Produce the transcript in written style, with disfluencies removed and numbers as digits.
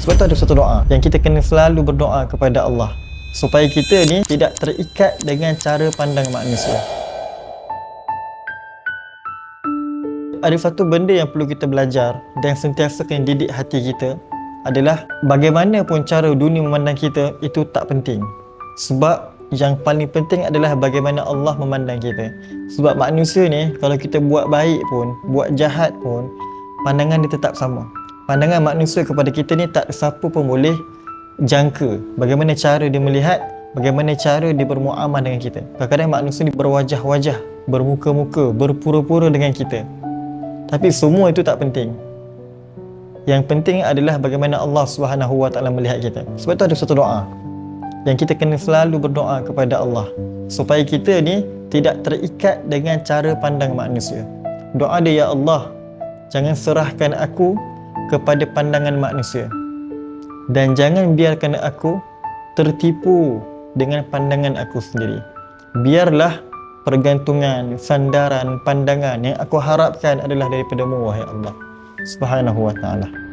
Sebab tu ada satu doa yang kita kena selalu berdoa kepada Allah supaya kita ni tidak terikat dengan cara pandang manusia. Ada satu benda yang perlu kita belajar dan sentiasa kena didik hati kita adalah bagaimanapun cara dunia memandang kita itu tak penting. Sebab yang paling penting adalah bagaimana Allah memandang kita. Sebab manusia ni kalau kita buat baik pun, buat jahat pun, pandangan dia tetap sama. Pandangan manusia kepada kita ni tak siapa pun boleh jangka bagaimana cara dia melihat, bagaimana cara dia bermuamalah dengan kita. Kadang-kadang manusia ni berwajah-wajah, bermuka-muka, berpura-pura dengan kita. Tapi semua itu tak penting. Yang penting adalah bagaimana Allah SWT melihat kita. Sebab tu ada satu doa yang kita kena selalu berdoa kepada Allah supaya kita ni tidak terikat dengan cara pandang manusia. Doa dia, ya Allah, jangan serahkan aku kepada pandangan manusia dan jangan biarkan aku tertipu dengan pandangan aku sendiri. Biarlah pergantungan, sandaran, pandangan yang aku harapkan adalah daripada-Mu, wahai Allah Subhanahu wa ta'ala.